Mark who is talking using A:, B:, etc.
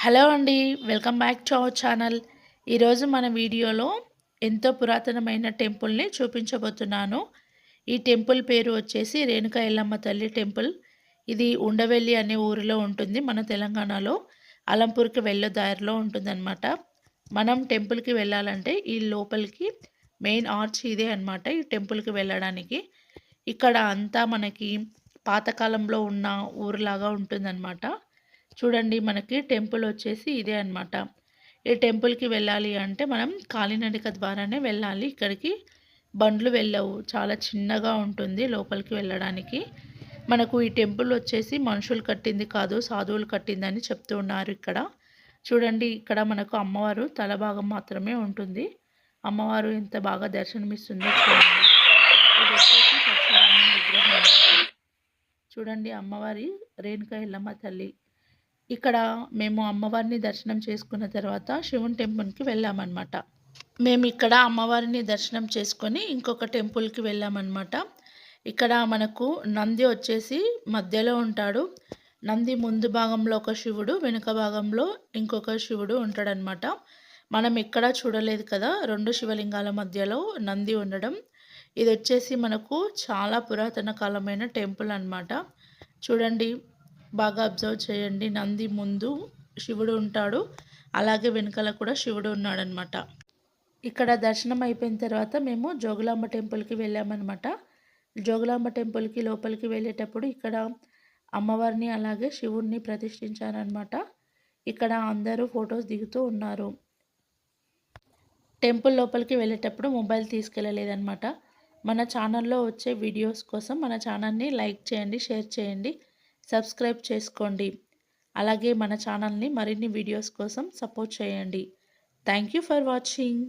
A: Hello అండి. Welcome back to our channel. ఈరోజు మన వీడియోలో ఎంతో పురాతనమైన టెంపుల్‌ని చూపించబోతున్నాను. ఈ టెంపుల్ పేరు వచ్చేసి రేణుకా ఎల్లమ్మ తల్లి టెంపుల్. ఇది ఉండవెల్లి అనే ఊరిలో ఉంటుంది మన తెలంగాణలో. అలంపూర్‌కి వెళ్ళే దారిలో ఉంటుందన్నమాట. మనం టెంపుల్‌కి వెళ్ళాలంటే ఈ లోపలికి మెయిన్ ఆర్చ్ ఇదే అన్నమాట. ఈ టెంపుల్‌కి వెళ్ళడానికి. ఇక్కడ అంతా మనకి పాతకాలంలో ఉన్న ఊరులాగా ఉంటుందన్నమాట. చూడండి మనకి టెంపుల్ వచ్చేసి ఇదే అన్నమాట. ఈ టెంపుల్‌కి వెళ్ళాలి అంటే మనం కాలినడక ద్వారానే వెళ్ళాలి. ఇక్కడికి బండ్లు వెళ్ళవు. చాలా చిన్నగా ఉంటుంది లోపలికి వెళ్ళడానికి. మనకు ఈ టెంపుల్ వచ్చేసి మనుషులు కట్టింది కాదు, సాధువులు కట్టిందని చెప్తూ ఉన్నారు ఇక్కడ. చూడండి ఇక్కడ మనకు అమ్మవారు తల భాగం మాత్రమే ఉంటుంది. అమ్మవారు ఎంత బాగా దర్శనమిస్తుందో చూడండి. ఇది వచ్చేసి పరశురాముని విగ్రహం అన్నమాట. చూడండి అమ్మవారి రేణుకా ఎల్లమ్మ తల్లి. ఇక్కడ మేము అమ్మవారిని దర్శనం చేసుకున్న తర్వాత శివుని టెంపుల్‌కి వెళ్ళామన్నమాట. మేమిక్కడ అమ్మవారిని దర్శనం చేసుకొని ఇంకొక టెంపుల్‌కి వెళ్ళామన్నమాట. ఇక్కడ మనకు నంది వచ్చేసి మధ్యలో ఉంటాడు. నంది ముందు భాగంలో ఒక శివుడు, వెనుక భాగంలో ఇంకొక శివుడు ఉంటాడనమాట. మనం ఎక్కడా చూడలేదు కదా 2 శివలింగాల మధ్యలో నంది ఉండడం. ఇదొచ్చేసి మనకు చాలా పురాతన కాలమైన టెంపుల్ అన్నమాట. చూడండి బాగా అబ్జర్వ్ చేయండి. నంది ముందు శివుడు ఉంటాడు. అలాగే వెనకాల కూడా శివుడు ఉన్నాడనమాట. ఇక్కడ దర్శనం అయిపోయిన తర్వాత మేము జోగులాంబ టెంపుల్‌కి వెళ్ళామన్నమాట. జోగులాంబ టెంపుల్‌కి లోపలికి వెళ్ళేటప్పుడు ఇక్కడ అమ్మవారిని అలాగే శివుడిని ప్రతిష్ఠించారనమాట. ఇక్కడ అందరూ ఫొటోస్ దిగుతూ ఉన్నారు. టెంపుల్ లోపలికి వెళ్ళేటప్పుడు మొబైల్ తీసుకెళ్ళలేదనమాట. మన ఛానల్లో వచ్చే వీడియోస్ కోసం మన ఛానల్ని లైక్ చేయండి, షేర్ చేయండి, సబ్స్క్రైబ్ చేసుకోండి. అలాగే మన ఛానల్ని మరిన్ని వీడియోస్ కోసం సపోర్ట్ చేయండి. Thank you for watching.